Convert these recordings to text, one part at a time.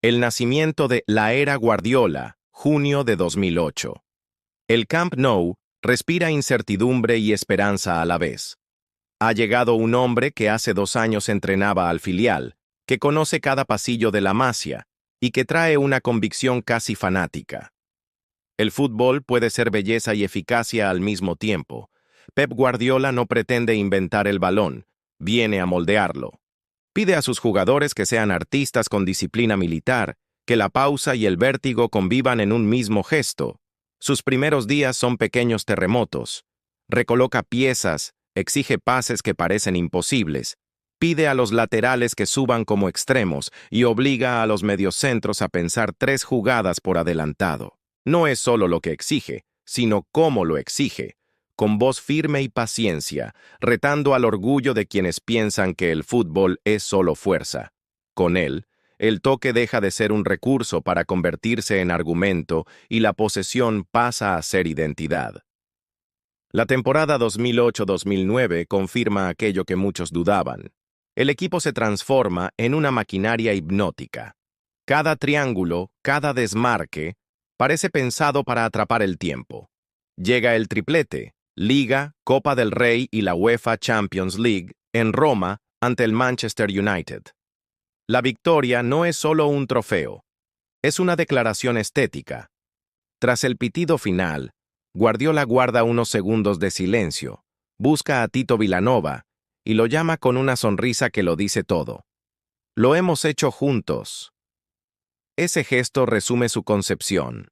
El nacimiento de la era Guardiola, junio de 2008. El Camp Nou respira incertidumbre y esperanza a la vez. Ha llegado un hombre que hace 2 años entrenaba al filial, que conoce cada pasillo de la Masia y que trae una convicción casi fanática. El fútbol puede ser belleza y eficacia al mismo tiempo. Pep Guardiola no pretende inventar el balón, viene a moldearlo. Pide a sus jugadores que sean artistas con disciplina militar, que la pausa y el vértigo convivan en un mismo gesto. Sus primeros días son pequeños terremotos. Recoloca piezas, exige pases que parecen imposibles, pide a los laterales que suban como extremos y obliga a los mediocentros a pensar 3 jugadas por adelantado. No es solo lo que exige, sino cómo lo exige, con voz firme y paciencia, retando al orgullo de quienes piensan que el fútbol es solo fuerza. Con él, el toque deja de ser un recurso para convertirse en argumento y la posesión pasa a ser identidad. La temporada 2008-2009 confirma aquello que muchos dudaban. El equipo se transforma en una maquinaria hipnótica. Cada triángulo, cada desmarque, parece pensado para atrapar el tiempo. Llega el triplete, Liga, Copa del Rey y la UEFA Champions League, en Roma, ante el Manchester United. La victoria no es solo un trofeo, es una declaración estética. Tras el pitido final, Guardiola guarda unos segundos de silencio, busca a Tito Vilanova y lo llama con una sonrisa que lo dice todo. Lo hemos hecho juntos. Ese gesto resume su concepción.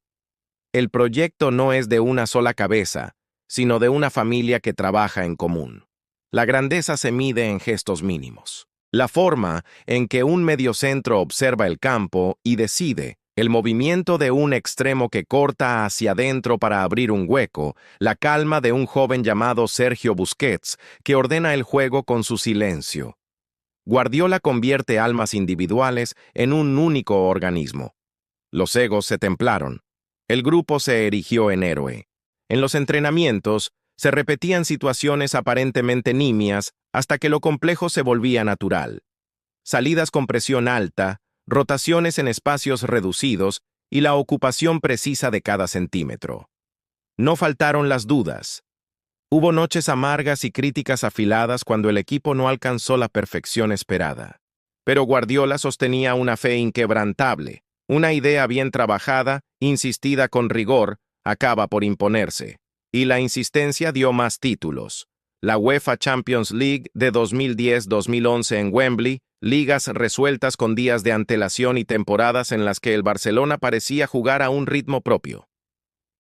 El proyecto no es de una sola cabeza, sino de una familia que trabaja en común. La grandeza se mide en gestos mínimos. La forma en que un mediocentro observa el campo y decide, el movimiento de un extremo que corta hacia adentro para abrir un hueco, la calma de un joven llamado Sergio Busquets, que ordena el juego con su silencio. Guardiola convierte almas individuales en un único organismo. Los egos se templaron. El grupo se erigió en héroe. En los entrenamientos, se repetían situaciones aparentemente nimias hasta que lo complejo se volvía natural. Salidas con presión alta, rotaciones en espacios reducidos y la ocupación precisa de cada centímetro. No faltaron las dudas. Hubo noches amargas y críticas afiladas cuando el equipo no alcanzó la perfección esperada. Pero Guardiola sostenía una fe inquebrantable. Una idea bien trabajada, insistida con rigor, acaba por imponerse. Y la insistencia dio más títulos. La UEFA Champions League de 2010-2011 en Wembley, ligas resueltas con días de antelación y temporadas en las que el Barcelona parecía jugar a un ritmo propio.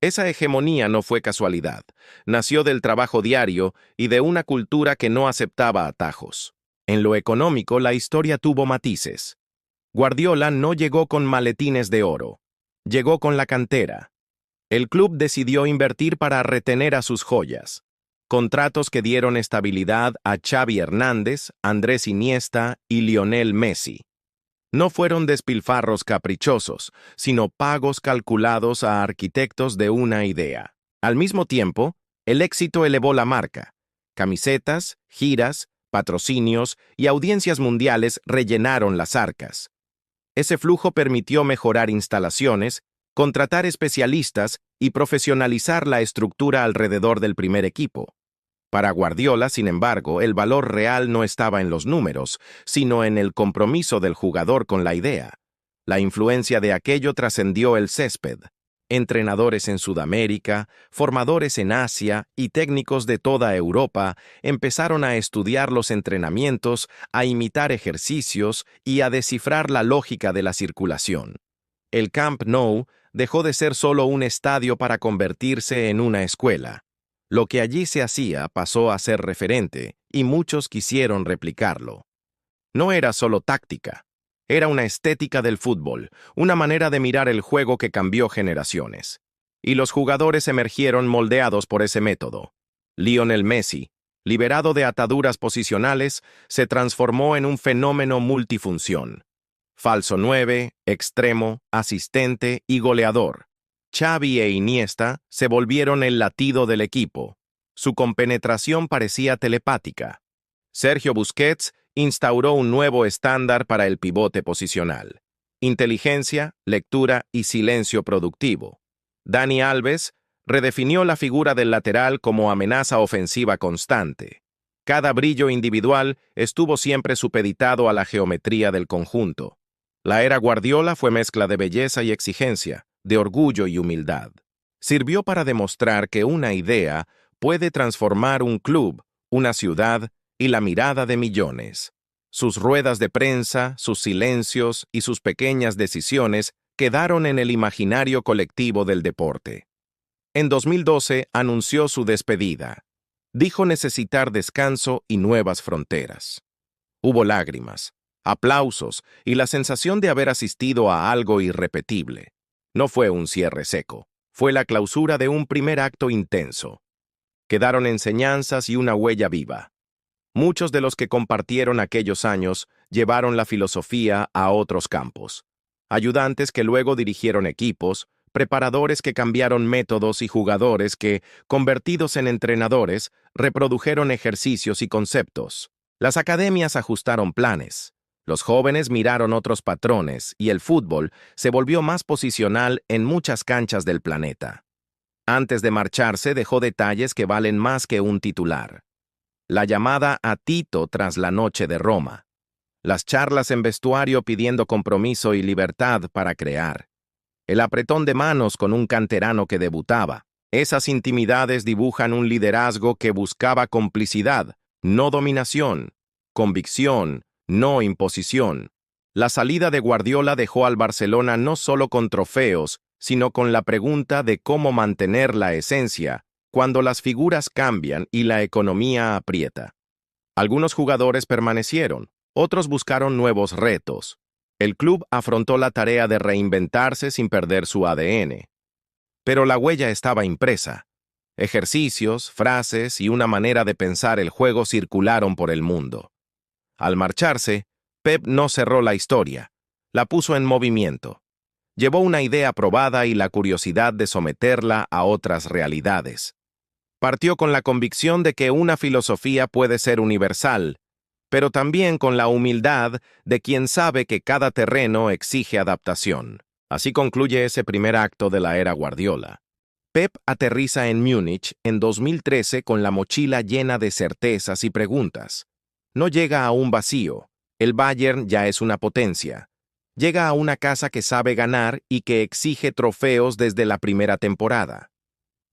Esa hegemonía no fue casualidad, nació del trabajo diario y de una cultura que no aceptaba atajos. En lo económico, la historia tuvo matices. Guardiola no llegó con maletines de oro, llegó con la cantera. El club decidió invertir para retener a sus joyas. Contratos que dieron estabilidad a Xavi Hernández, Andrés Iniesta y Lionel Messi. No fueron despilfarros caprichosos, sino pagos calculados a arquitectos de una idea. Al mismo tiempo, el éxito elevó la marca. Camisetas, giras, patrocinios y audiencias mundiales rellenaron las arcas. Ese flujo permitió mejorar instalaciones, contratar especialistas y profesionalizar la estructura alrededor del primer equipo. Para Guardiola, sin embargo, el valor real no estaba en los números, sino en el compromiso del jugador con la idea. La influencia de aquello trascendió el césped. Entrenadores en Sudamérica, formadores en Asia y técnicos de toda Europa empezaron a estudiar los entrenamientos, a imitar ejercicios y a descifrar la lógica de la circulación. El Camp Nou dejó de ser solo un estadio para convertirse en una escuela. Lo que allí se hacía pasó a ser referente, y muchos quisieron replicarlo. No era solo táctica, era una estética del fútbol, una manera de mirar el juego que cambió generaciones. Y los jugadores emergieron moldeados por ese método. Lionel Messi, liberado de ataduras posicionales, se transformó en un fenómeno multifunción. Falso 9, extremo, asistente y goleador. Xavi e Iniesta se volvieron el latido del equipo. Su compenetración parecía telepática. Sergio Busquets instauró un nuevo estándar para el pivote posicional. inteligencia, lectura y silencio productivo. Dani Alves redefinió la figura del lateral como amenaza ofensiva constante. Cada brillo individual estuvo siempre supeditado a la geometría del conjunto. La era Guardiola fue mezcla de belleza y exigencia, de orgullo y humildad. Sirvió para demostrar que una idea puede transformar un club, una ciudad y la mirada de millones. Sus ruedas de prensa, sus silencios y sus pequeñas decisiones quedaron en el imaginario colectivo del deporte. En 2012 anunció su despedida. Dijo necesitar descanso y nuevas fronteras. Hubo lágrimas, aplausos y la sensación de haber asistido a algo irrepetible. No fue un cierre seco, fue la clausura de un primer acto intenso. Quedaron enseñanzas y una huella viva. Muchos de los que compartieron aquellos años llevaron la filosofía a otros campos. Ayudantes que luego dirigieron equipos, preparadores que cambiaron métodos y jugadores que, convertidos en entrenadores, reprodujeron ejercicios y conceptos. Las academias ajustaron planes. Los jóvenes miraron otros patrones y el fútbol se volvió más posicional en muchas canchas del planeta. Antes de marcharse dejó detalles que valen más que un titular. La llamada a Tito tras la noche de Roma. Las charlas en vestuario pidiendo compromiso y libertad para crear. El apretón de manos con un canterano que debutaba. Esas intimidades dibujan un liderazgo que buscaba complicidad, no dominación, convicción, no imposición. La salida de Guardiola dejó al Barcelona no solo con trofeos, sino con la pregunta de cómo mantener la esencia cuando las figuras cambian y la economía aprieta. Algunos jugadores permanecieron, otros buscaron nuevos retos. El club afrontó la tarea de reinventarse sin perder su ADN. Pero la huella estaba impresa. Ejercicios, frases y una manera de pensar el juego circularon por el mundo. Al marcharse, Pep no cerró la historia, la puso en movimiento. Llevó una idea probada y la curiosidad de someterla a otras realidades. Partió con la convicción de que una filosofía puede ser universal, pero también con la humildad de quien sabe que cada terreno exige adaptación. Así concluye ese primer acto de la era Guardiola. Pep aterriza en Múnich en 2013 con la mochila llena de certezas y preguntas. No llega a un vacío, el Bayern ya es una potencia. Llega a una casa que sabe ganar y que exige trofeos desde la primera temporada.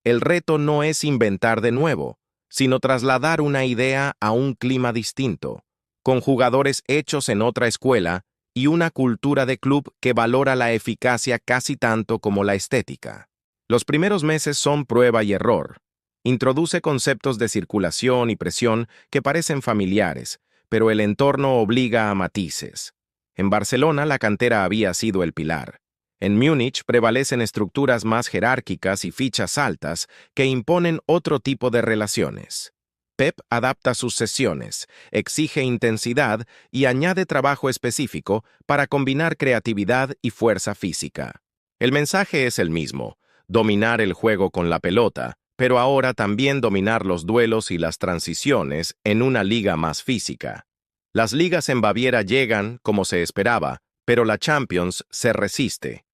El reto no es inventar de nuevo, sino trasladar una idea a un clima distinto, con jugadores hechos en otra escuela y una cultura de club que valora la eficacia casi tanto como la estética. Los primeros meses son prueba y error. Introduce conceptos de circulación y presión que parecen familiares, pero el entorno obliga a matices. En Barcelona la cantera había sido el pilar. En Múnich prevalecen estructuras más jerárquicas y fichas altas que imponen otro tipo de relaciones. Pep adapta sus sesiones, exige intensidad y añade trabajo específico para combinar creatividad y fuerza física. El mensaje es el mismo, dominar el juego con la pelota, pero ahora también dominar los duelos y las transiciones en una liga más física. Las ligas en Baviera llegan, como se esperaba, pero la Champions se resiste.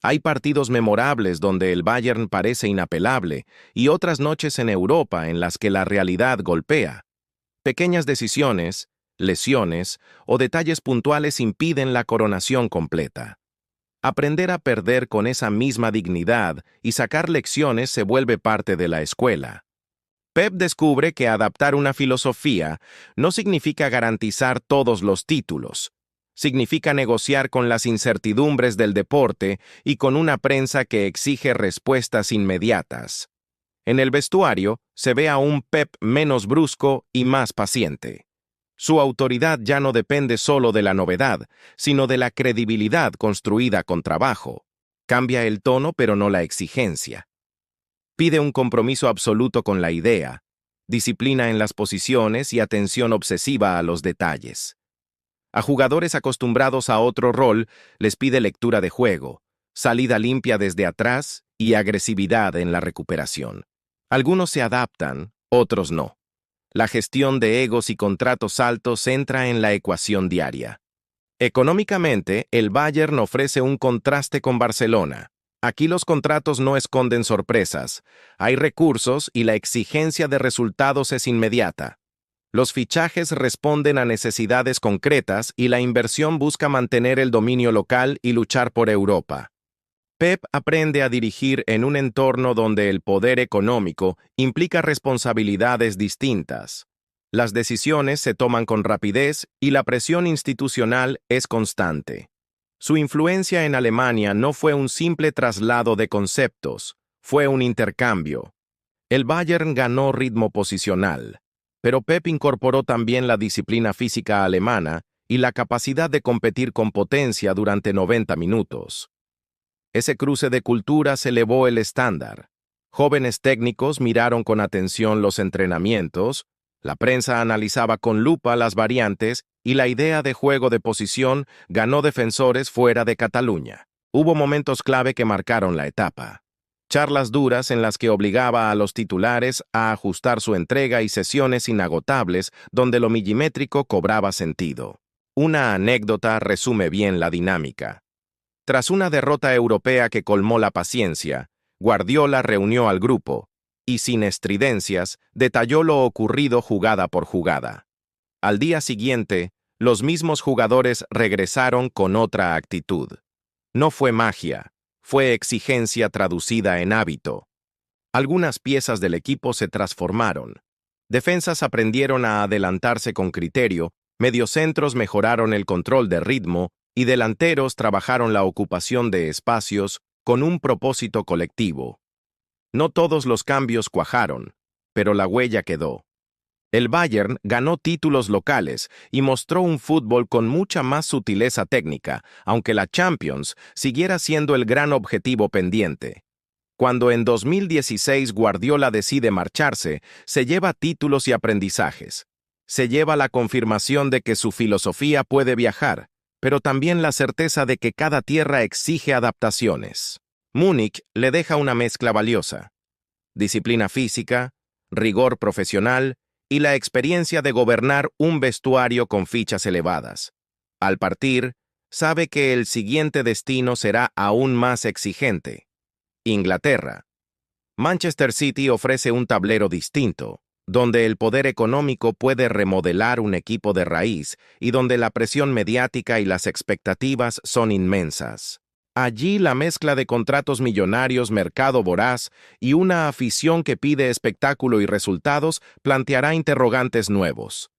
Hay partidos memorables donde el Bayern parece inapelable y otras noches en Europa en las que la realidad golpea. Pequeñas decisiones, lesiones o detalles puntuales impiden la coronación completa. Aprender a perder con esa misma dignidad y sacar lecciones se vuelve parte de la escuela. Pep descubre que adaptar una filosofía no significa garantizar todos los títulos. Significa negociar con las incertidumbres del deporte y con una prensa que exige respuestas inmediatas. En el vestuario se ve a un Pep menos brusco y más paciente. Su autoridad ya no depende solo de la novedad, sino de la credibilidad construida con trabajo. Cambia el tono pero no la exigencia. Pide un compromiso absoluto con la idea, disciplina en las posiciones y atención obsesiva a los detalles. A jugadores acostumbrados a otro rol les pide lectura de juego, salida limpia desde atrás y agresividad en la recuperación. Algunos se adaptan, otros no. La gestión de egos y contratos altos entra en la ecuación diaria. Económicamente, el Bayern ofrece un contraste con Barcelona. Aquí los contratos no esconden sorpresas. Hay recursos y la exigencia de resultados es inmediata. Los fichajes responden a necesidades concretas y la inversión busca mantener el dominio local y luchar por Europa. Pep aprende a dirigir en un entorno donde el poder económico implica responsabilidades distintas. Las decisiones se toman con rapidez y la presión institucional es constante. Su influencia en Alemania no fue un simple traslado de conceptos, fue un intercambio. El Bayern ganó ritmo posicional, pero Pep incorporó también la disciplina física alemana y la capacidad de competir con potencia durante 90 minutos. Ese cruce de culturas elevó el estándar. Jóvenes técnicos miraron con atención los entrenamientos, la prensa analizaba con lupa las variantes y la idea de juego de posición ganó defensores fuera de Cataluña. Hubo momentos clave que marcaron la etapa. Charlas duras en las que obligaba a los titulares a ajustar su entrega y sesiones inagotables donde lo milimétrico cobraba sentido. Una anécdota resume bien la dinámica. Tras una derrota europea que colmó la paciencia, Guardiola reunió al grupo y, sin estridencias, detalló lo ocurrido jugada por jugada. Al día siguiente, los mismos jugadores regresaron con otra actitud. No fue magia, fue exigencia traducida en hábito. Algunas piezas del equipo se transformaron. Defensas aprendieron a adelantarse con criterio, mediocentros mejoraron el control de ritmo y delanteros trabajaron la ocupación de espacios con un propósito colectivo. No todos los cambios cuajaron, pero la huella quedó. El Bayern ganó títulos locales y mostró un fútbol con mucha más sutileza técnica, aunque la Champions siguiera siendo el gran objetivo pendiente. Cuando en 2016 Guardiola decide marcharse, se lleva títulos y aprendizajes. Se lleva la confirmación de que su filosofía puede viajar, pero también la certeza de que cada tierra exige adaptaciones. Múnich le deja una mezcla valiosa: disciplina física, rigor profesional y la experiencia de gobernar un vestuario con fichas elevadas. Al partir, sabe que el siguiente destino será aún más exigente: Inglaterra. Manchester City ofrece un tablero distinto, donde el poder económico puede remodelar un equipo de raíz y donde la presión mediática y las expectativas son inmensas. Allí la mezcla de contratos millonarios, mercado voraz y una afición que pide espectáculo y resultados planteará interrogantes nuevos.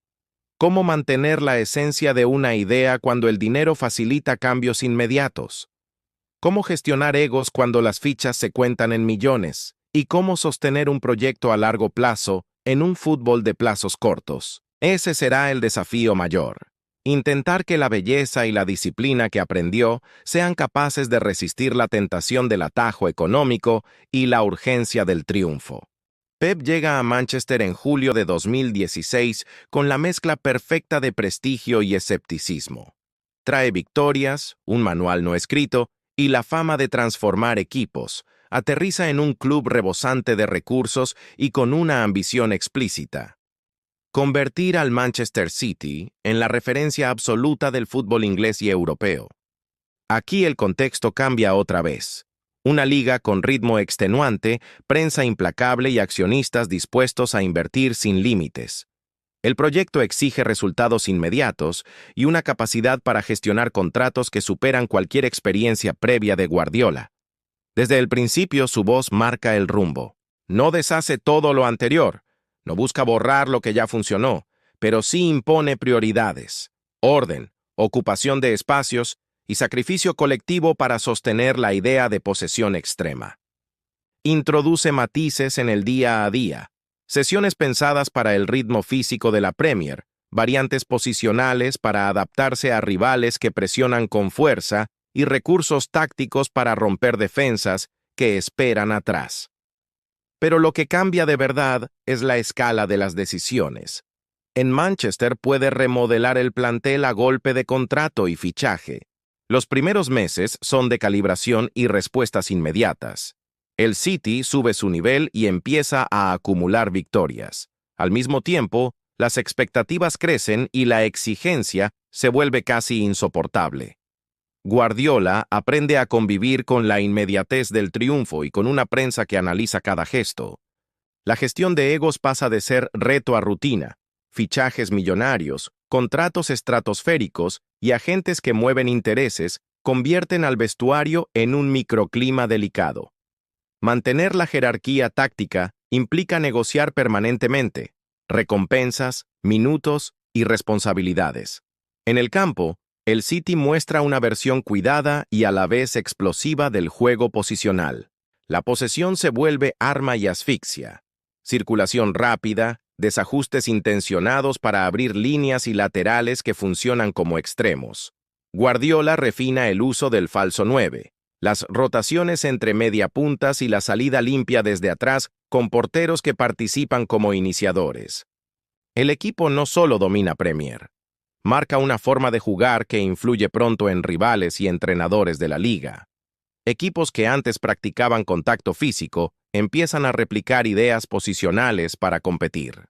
¿Cómo mantener la esencia de una idea cuando el dinero facilita cambios inmediatos? ¿Cómo gestionar egos cuando las fichas se cuentan en millones? ¿Y cómo sostener un proyecto a largo plazo en un fútbol de plazos cortos? Ese será el desafío mayor. Intentar que la belleza y la disciplina que aprendió sean capaces de resistir la tentación del atajo económico y la urgencia del triunfo. Pep llega a Manchester en julio de 2016 con la mezcla perfecta de prestigio y escepticismo. Trae victorias, un manual no escrito y la fama de transformar equipos. Aterriza en un club rebosante de recursos y con una ambición explícita: convertir al Manchester City en la referencia absoluta del fútbol inglés y europeo. Aquí el contexto cambia otra vez. Una liga con ritmo extenuante, prensa implacable y accionistas dispuestos a invertir sin límites. El proyecto exige resultados inmediatos y una capacidad para gestionar contratos que superan cualquier experiencia previa de Guardiola. Desde el principio su voz marca el rumbo. No deshace todo lo anterior, no busca borrar lo que ya funcionó, pero sí impone prioridades: orden, ocupación de espacios y sacrificio colectivo para sostener la idea de posesión extrema. Introduce matices en el día a día, sesiones pensadas para el ritmo físico de la Premier, variantes posicionales para adaptarse a rivales que presionan con fuerza y recursos tácticos para romper defensas que esperan atrás. Pero lo que cambia de verdad es la escala de las decisiones. En Manchester puede remodelar el plantel a golpe de contrato y fichaje. Los primeros meses son de calibración y respuestas inmediatas. El City sube su nivel y empieza a acumular victorias. Al mismo tiempo, Las expectativas crecen y la exigencia se vuelve casi insoportable. Guardiola aprende a convivir con la inmediatez del triunfo y con una prensa que analiza cada gesto. La gestión de egos pasa de ser reto a rutina, fichajes millonarios, contratos estratosféricos y agentes que mueven intereses convierten al vestuario en un microclima delicado. Mantener la jerarquía táctica implica negociar permanentemente, recompensas, minutos y responsabilidades. En el campo, el City muestra una versión cuidada y a la vez explosiva del juego posicional. La posesión se vuelve arma y asfixia. Circulación rápida, desajustes intencionados para abrir líneas y laterales que funcionan como extremos. Guardiola refina el uso del falso 9, las rotaciones entre mediapuntas y la salida limpia desde atrás con porteros que participan como iniciadores. El equipo no solo domina Premier, marca una forma de jugar que influye pronto en rivales y entrenadores de la liga. Equipos que antes practicaban contacto físico empiezan a replicar ideas posicionales para competir.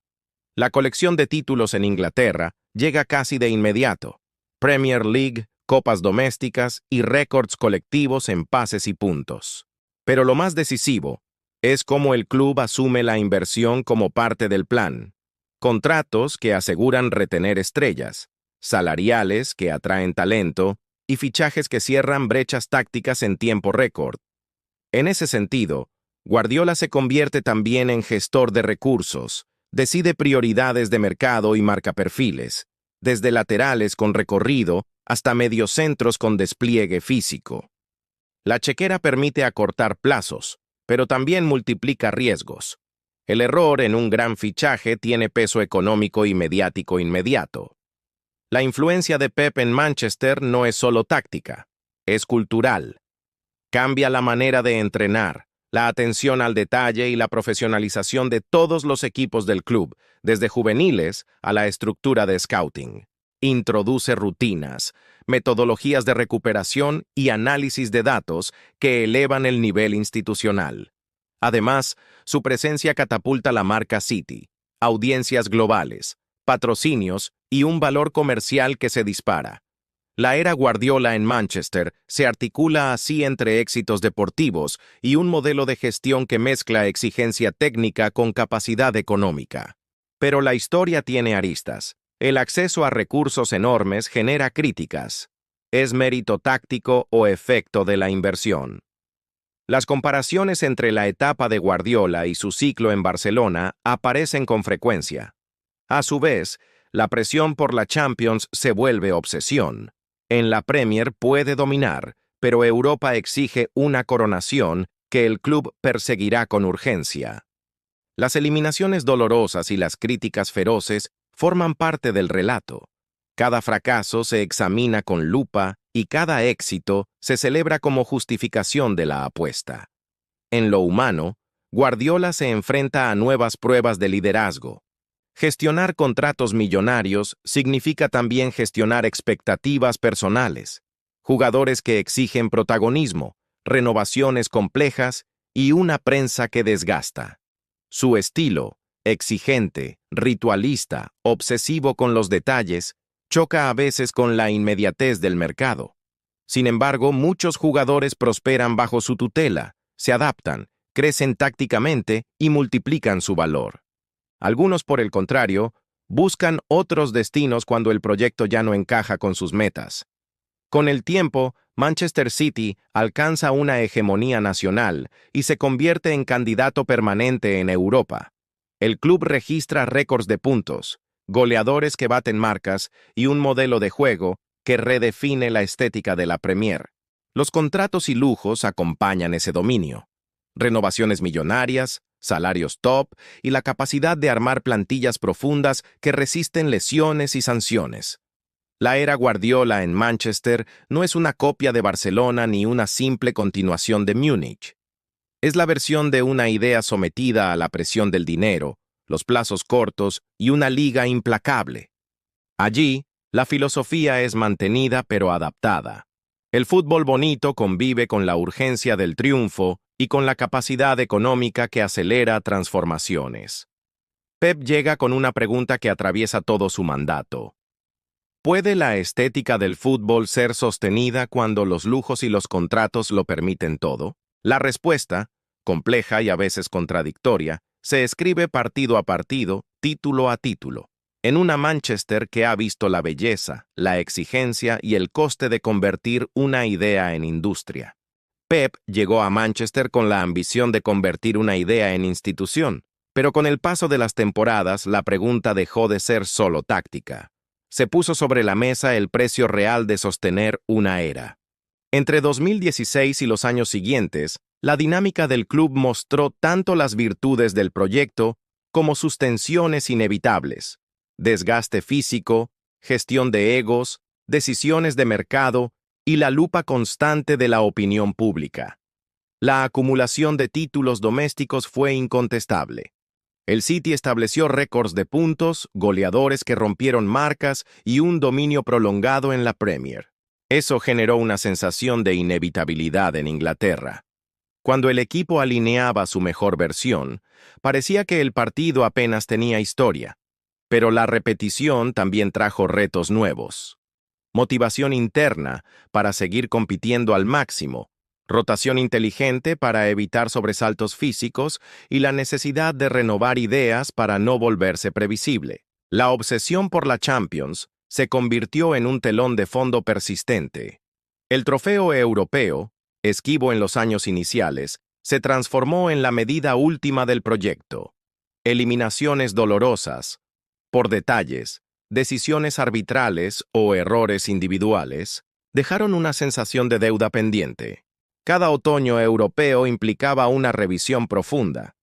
La colección de títulos en Inglaterra llega casi de inmediato. Premier League, copas domésticas y récords colectivos en pases y puntos. Pero lo más decisivo es cómo el club asume la inversión como parte del plan. Contratos que aseguran retener estrellas, salariales que atraen talento y fichajes que cierran brechas tácticas en tiempo récord. En ese sentido, Guardiola se convierte también en gestor de recursos, decide prioridades de mercado y marca perfiles, desde laterales con recorrido hasta mediocentros con despliegue físico. La chequera permite acortar plazos, pero también multiplica riesgos. El error en un gran fichaje tiene peso económico y mediático inmediato. La influencia de Pep en Manchester no es solo táctica, es cultural. Cambia la manera de entrenar, la atención al detalle y la profesionalización de todos los equipos del club, desde juveniles a la estructura de scouting. Introduce rutinas, metodologías de recuperación y análisis de datos que elevan el nivel institucional. Además, su presencia catapulta la marca City, audiencias globales, patrocinios y un valor comercial que se dispara. La era Guardiola en Manchester se articula así entre éxitos deportivos y un modelo de gestión que mezcla exigencia técnica con capacidad económica. Pero la historia tiene aristas. El acceso a recursos enormes genera críticas. ¿Es mérito táctico o efecto de la inversión? Las comparaciones entre la etapa de Guardiola y su ciclo en Barcelona aparecen con frecuencia. A su vez, la presión por la Champions se vuelve obsesión. En la Premier puede dominar, pero Europa exige una coronación que el club perseguirá con urgencia. Las eliminaciones dolorosas y las críticas feroces forman parte del relato. Cada fracaso se examina con lupa y cada éxito se celebra como justificación de la apuesta. En lo humano, Guardiola se enfrenta a nuevas pruebas de liderazgo. Gestionar contratos millonarios significa también gestionar expectativas personales, jugadores que exigen protagonismo, renovaciones complejas y una prensa que desgasta. Su estilo, exigente, ritualista, obsesivo con los detalles, choca a veces con la inmediatez del mercado. Sin embargo, muchos jugadores prosperan bajo su tutela, se adaptan, crecen tácticamente y multiplican su valor. Algunos, por el contrario, buscan otros destinos cuando el proyecto ya no encaja con sus metas. Con el tiempo, Manchester City alcanza una hegemonía nacional y se convierte en candidato permanente en Europa. El club registra récords de puntos, goleadores que baten marcas y un modelo de juego que redefine la estética de la Premier. Los contratos y lujos acompañan ese dominio. Renovaciones millonarias, salarios top y la capacidad de armar plantillas profundas que resisten lesiones y sanciones. La era Guardiola en Manchester no es una copia de Barcelona ni una simple continuación de Múnich. Es la versión de una idea sometida a la presión del dinero, los plazos cortos y una liga implacable. Allí, la filosofía es mantenida pero adaptada. El fútbol bonito convive con la urgencia del triunfo y con la capacidad económica que acelera transformaciones. Pep llega con una pregunta que atraviesa todo su mandato. ¿Puede la estética del fútbol ser sostenida cuando los lujos y los contratos lo permiten todo? La respuesta, compleja y a veces contradictoria, se escribe partido a partido, título a título, en una Manchester que ha visto la belleza, la exigencia y el coste de convertir una idea en industria. Pep llegó a Manchester con la ambición de convertir una idea en institución, pero con el paso de las temporadas la pregunta dejó de ser solo táctica. Se puso sobre la mesa el precio real de sostener una era. Entre 2016 y los años siguientes, la dinámica del club mostró tanto las virtudes del proyecto como sus tensiones inevitables: desgaste físico, gestión de egos, decisiones de mercado y la lupa constante de la opinión pública. La acumulación de títulos domésticos fue incontestable. El City estableció récords de puntos, goleadores que rompieron marcas y un dominio prolongado en la Premier. Eso generó una sensación de inevitabilidad en Inglaterra. Cuando el equipo alineaba su mejor versión, parecía que el partido apenas tenía historia, pero la repetición también trajo retos nuevos. Motivación interna para seguir compitiendo al máximo, rotación inteligente para evitar sobresaltos físicos y la necesidad de renovar ideas para no volverse previsible. La obsesión por la Champions se convirtió en un telón de fondo persistente. El trofeo europeo, esquivo en los años iniciales, se transformó en la medida última del proyecto. Eliminaciones dolorosas, por detalles, decisiones arbitrales o errores individuales, dejaron una sensación de deuda pendiente. Cada otoño europeo implicaba una revisión profunda.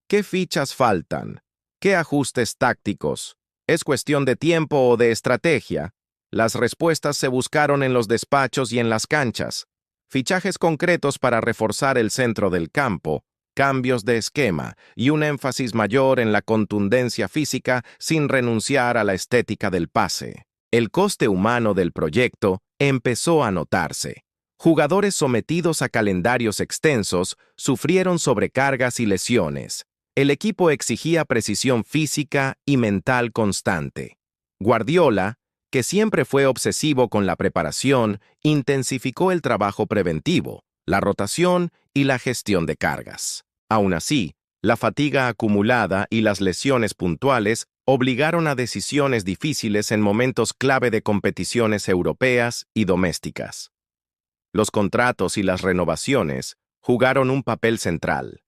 ¿Qué fichas faltan? ¿Qué ajustes tácticos? ¿Es cuestión de tiempo o de estrategia? Las respuestas se buscaron en los despachos y en las canchas. Fichajes concretos para reforzar el centro del campo, cambios de esquema y un énfasis mayor en la contundencia física sin renunciar a la estética del pase. El coste humano del proyecto empezó a notarse. Jugadores sometidos a calendarios extensos sufrieron sobrecargas y lesiones. El equipo exigía precisión física y mental constante. Guardiola, que siempre fue obsesivo con la preparación, intensificó el trabajo preventivo, la rotación y la gestión de cargas. Aún así, la fatiga acumulada y las lesiones puntuales obligaron a decisiones difíciles en momentos clave de competiciones europeas y domésticas. Los contratos y las renovaciones jugaron un papel central.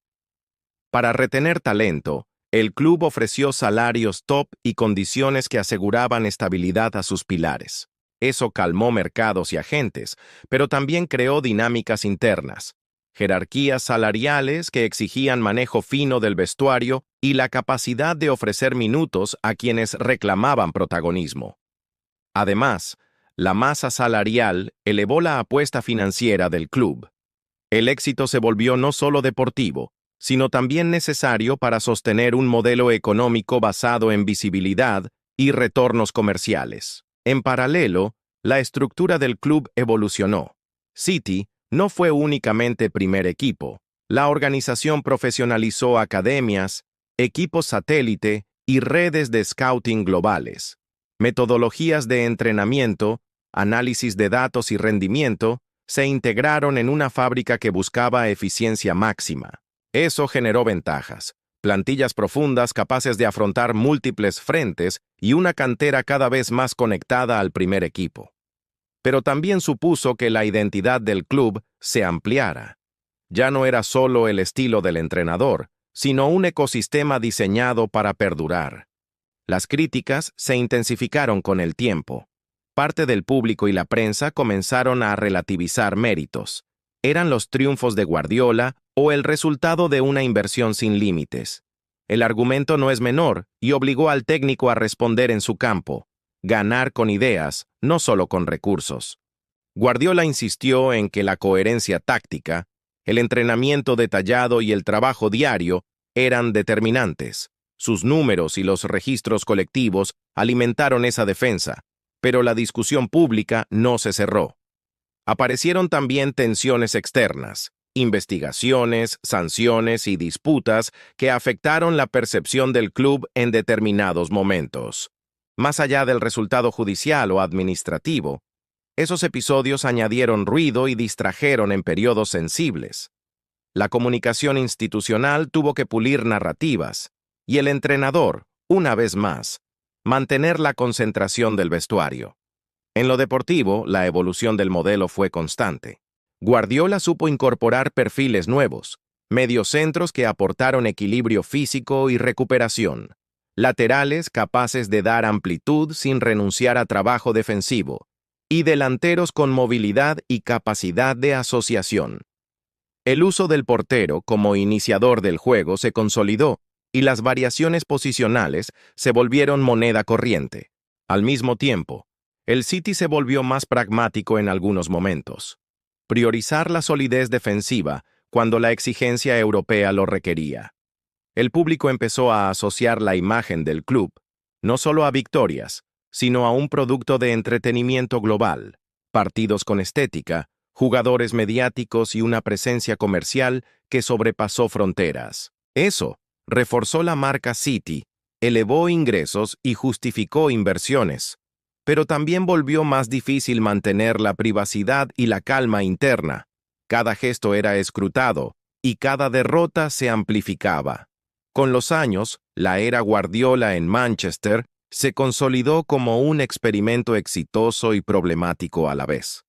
Para retener talento, el club ofreció salarios top y condiciones que aseguraban estabilidad a sus pilares. Eso calmó mercados y agentes, pero también creó dinámicas internas, jerarquías salariales que exigían manejo fino del vestuario y la capacidad de ofrecer minutos a quienes reclamaban protagonismo. Además, la masa salarial elevó la apuesta financiera del club. El éxito se volvió no solo deportivo, sino también necesario para sostener un modelo económico basado en visibilidad y retornos comerciales. En paralelo, la estructura del club evolucionó. City no fue únicamente primer equipo. La organización profesionalizó academias, equipos satélite y redes de scouting globales. Metodologías de entrenamiento, análisis de datos y rendimiento se integraron en una fábrica que buscaba eficiencia máxima. Eso generó ventajas, plantillas profundas capaces de afrontar múltiples frentes y una cantera cada vez más conectada al primer equipo. Pero también supuso que la identidad del club se ampliara. Ya no era solo el estilo del entrenador, sino un ecosistema diseñado para perdurar. Las críticas se intensificaron con el tiempo. Parte del público y la prensa comenzaron a relativizar méritos. ¿Eran los triunfos de Guardiola o el resultado de una inversión sin límites? El argumento no es menor y obligó al técnico a responder en su campo: ganar con ideas, no solo con recursos. Guardiola insistió en que la coherencia táctica, el entrenamiento detallado y el trabajo diario eran determinantes. Sus números y los registros colectivos alimentaron esa defensa, pero la discusión pública no se cerró. Aparecieron también tensiones externas. investigaciones, sanciones y disputas que afectaron la percepción del club en determinados momentos. Más allá del resultado judicial o administrativo, esos episodios añadieron ruido y distrajeron en periodos sensibles. La comunicación institucional tuvo que pulir narrativas, y el entrenador, una vez más, mantener la concentración del vestuario. En lo deportivo, la evolución del modelo fue constante. Guardiola supo incorporar perfiles nuevos, mediocentros que aportaron equilibrio físico y recuperación, laterales capaces de dar amplitud sin renunciar a trabajo defensivo, y delanteros con movilidad y capacidad de asociación. El uso del portero como iniciador del juego se consolidó y las variaciones posicionales se volvieron moneda corriente. Al mismo tiempo, el City se volvió más pragmático en algunos momentos. Priorizar la solidez defensiva cuando la exigencia europea lo requería. El público empezó a asociar la imagen del club, no solo a victorias, sino a un producto de entretenimiento global, partidos con estética, jugadores mediáticos y una presencia comercial que sobrepasó fronteras. Eso reforzó la marca City, elevó ingresos y justificó inversiones, pero también volvió más difícil mantener la privacidad y la calma interna. Cada gesto era escrutado y cada derrota se amplificaba. Con los años, la era Guardiola en Manchester se consolidó como un experimento exitoso y problemático a la vez.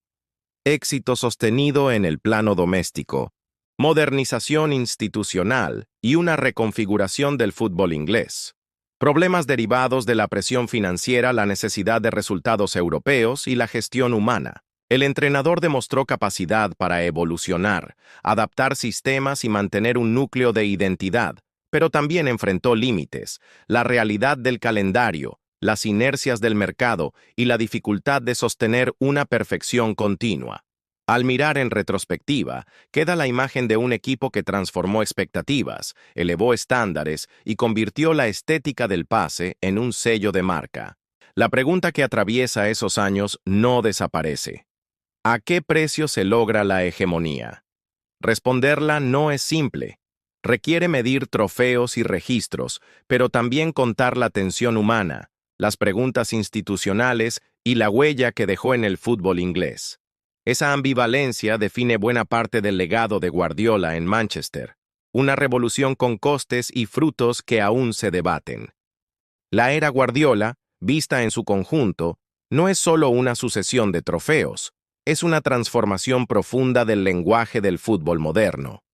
Éxito sostenido en el plano doméstico, modernización institucional y una reconfiguración del fútbol inglés. Problemas derivados de la presión financiera, la necesidad de resultados europeos y la gestión humana. El entrenador demostró capacidad para evolucionar, adaptar sistemas y mantener un núcleo de identidad, pero también enfrentó límites, la realidad del calendario, las inercias del mercado y la dificultad de sostener una perfección continua. Al mirar en retrospectiva, queda la imagen de un equipo que transformó expectativas, elevó estándares y convirtió la estética del pase en un sello de marca. La pregunta que atraviesa esos años no desaparece. ¿A qué precio se logra la hegemonía? Responderla no es simple. Requiere medir trofeos y registros, pero también contar la tensión humana, las preguntas institucionales y la huella que dejó en el fútbol inglés. Esa ambivalencia define buena parte del legado de Guardiola en Manchester, una revolución con costes y frutos que aún se debaten. La era Guardiola, vista en su conjunto, no es solo una sucesión de trofeos, es una transformación profunda del lenguaje del fútbol moderno.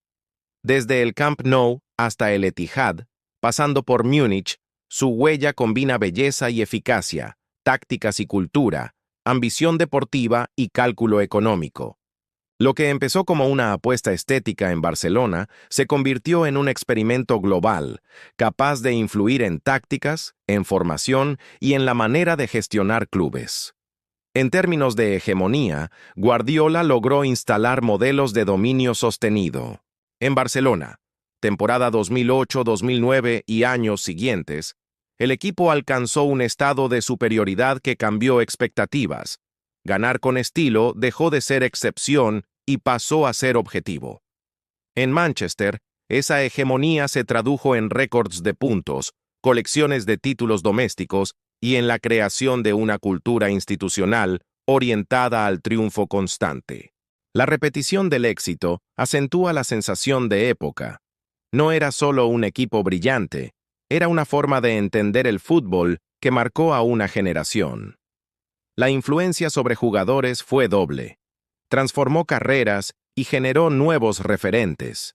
Desde el Camp Nou hasta el Etihad, pasando por Múnich, su huella combina belleza y eficacia, tácticas y cultura, ambición deportiva y cálculo económico. Lo que empezó como una apuesta estética en Barcelona se convirtió en un experimento global, capaz de influir en tácticas, en formación y en la manera de gestionar clubes. En términos de hegemonía, Guardiola logró instalar modelos de dominio sostenido. En Barcelona, temporada 2008-2009 y años siguientes, el equipo alcanzó un estado de superioridad que cambió expectativas. Ganar con estilo dejó de ser excepción y pasó a ser objetivo. En Manchester, esa hegemonía se tradujo en récords de puntos, colecciones de títulos domésticos y en la creación de una cultura institucional orientada al triunfo constante. La repetición del éxito acentúa la sensación de época. No era solo un equipo brillante, era una forma de entender el fútbol que marcó a una generación. La influencia sobre jugadores fue doble. Transformó carreras y generó nuevos referentes.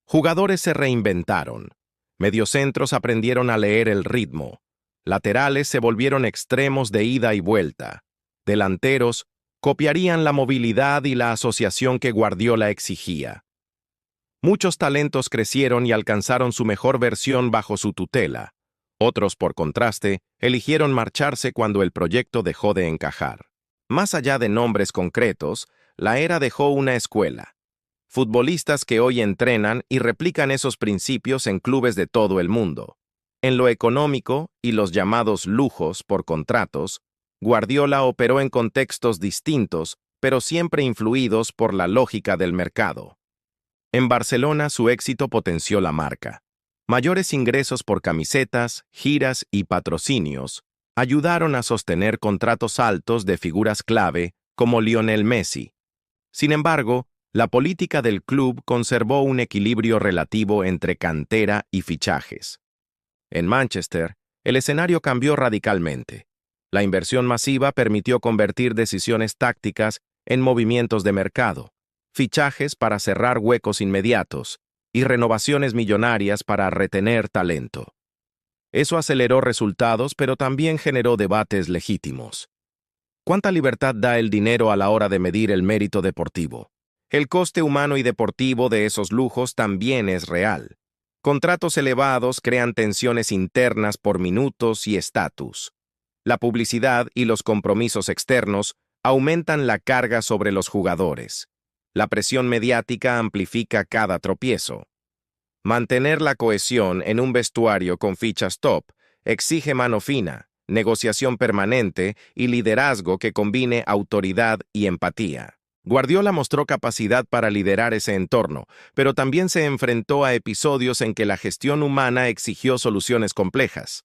Jugadores se reinventaron. Mediocentros aprendieron a leer el ritmo. Laterales se volvieron extremos de ida y vuelta. Delanteros copiarían la movilidad y la asociación que Guardiola exigía. Muchos talentos crecieron y alcanzaron su mejor versión bajo su tutela. Otros, por contraste, eligieron marcharse cuando el proyecto dejó de encajar. Más allá de nombres concretos, la era dejó una escuela. Futbolistas que hoy entrenan y replican esos principios en clubes de todo el mundo. En lo económico y los llamados lujos por contratos, Guardiola operó en contextos distintos, pero siempre influidos por la lógica del mercado. En Barcelona su éxito potenció la marca. Mayores ingresos por camisetas, giras y patrocinios ayudaron a sostener contratos altos de figuras clave como Lionel Messi. Sin embargo, la política del club conservó un equilibrio relativo entre cantera y fichajes. En Manchester, el escenario cambió radicalmente. La inversión masiva permitió convertir decisiones tácticas en movimientos de mercado, fichajes para cerrar huecos inmediatos y renovaciones millonarias para retener talento. Eso aceleró resultados, pero también generó debates legítimos. ¿Cuánta libertad da el dinero a la hora de medir el mérito deportivo? El coste humano y deportivo de esos lujos también es real. Contratos elevados crean tensiones internas por minutos y estatus. La publicidad y los compromisos externos aumentan la carga sobre los jugadores. La presión mediática amplifica cada tropiezo. Mantener la cohesión en un vestuario con fichas top exige mano fina, negociación permanente y liderazgo que combine autoridad y empatía. Guardiola mostró capacidad para liderar ese entorno, pero también se enfrentó a episodios en que la gestión humana exigió soluciones complejas.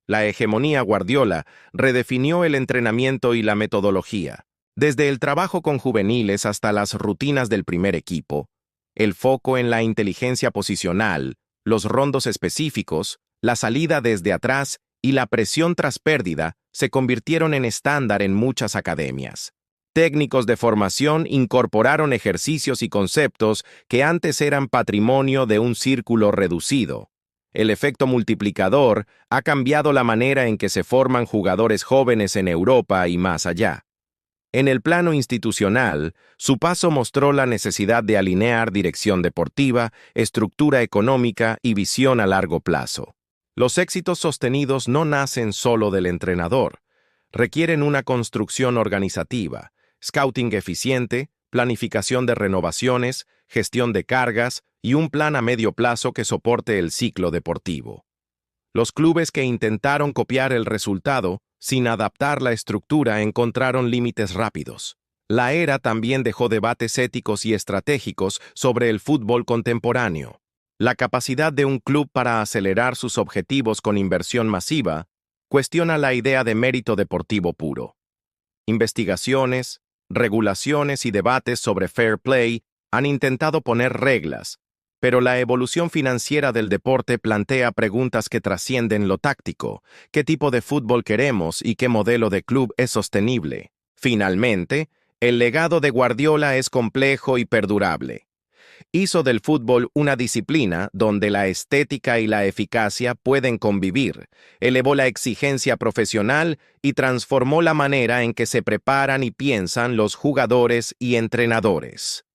La hegemonía Guardiola redefinió el entrenamiento y la metodología. Desde el trabajo con juveniles hasta las rutinas del primer equipo, el foco en la inteligencia posicional, los rondos específicos, la salida desde atrás y la presión tras pérdida se convirtieron en estándar en muchas academias. Técnicos de formación incorporaron ejercicios y conceptos que antes eran patrimonio de un círculo reducido. El efecto multiplicador ha cambiado la manera en que se forman jugadores jóvenes en Europa y más allá. En el plano institucional, su paso mostró la necesidad de alinear dirección deportiva, estructura económica y visión a largo plazo. Los éxitos sostenidos no nacen solo del entrenador. Requieren una construcción organizativa, scouting eficiente, planificación de renovaciones, gestión de cargas y un plan a medio plazo que soporte el ciclo deportivo. Los clubes que intentaron copiar el resultado, sin adaptar la estructura, encontraron límites rápidos. La era también dejó debates éticos y estratégicos sobre el fútbol contemporáneo. La capacidad de un club para acelerar sus objetivos con inversión masiva cuestiona la idea de mérito deportivo puro. Investigaciones, regulaciones y debates sobre fair play han intentado poner reglas, pero la evolución financiera del deporte plantea preguntas que trascienden lo táctico. ¿Qué tipo de fútbol queremos y qué modelo de club es sostenible? Finalmente, el legado de Guardiola es complejo y perdurable. Hizo del fútbol una disciplina donde la estética y la eficacia pueden convivir, elevó la exigencia profesional y transformó la manera en que se preparan y piensan los jugadores y entrenadores.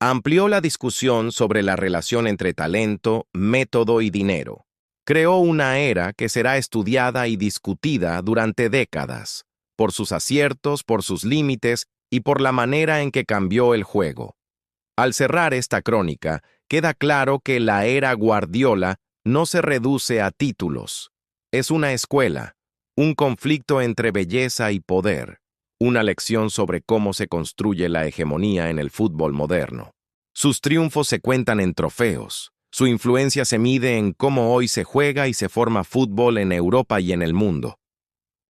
Amplió la discusión sobre la relación entre talento, método y dinero. Creó una era que será estudiada y discutida durante décadas, por sus aciertos, por sus límites y por la manera en que cambió el juego. Al cerrar esta crónica, queda claro que la era Guardiola no se reduce a títulos. Es una escuela, un conflicto entre belleza y poder, una lección sobre cómo se construye la hegemonía en el fútbol moderno. Sus triunfos se cuentan en trofeos, su influencia se mide en cómo hoy se juega y se forma fútbol en Europa y en el mundo.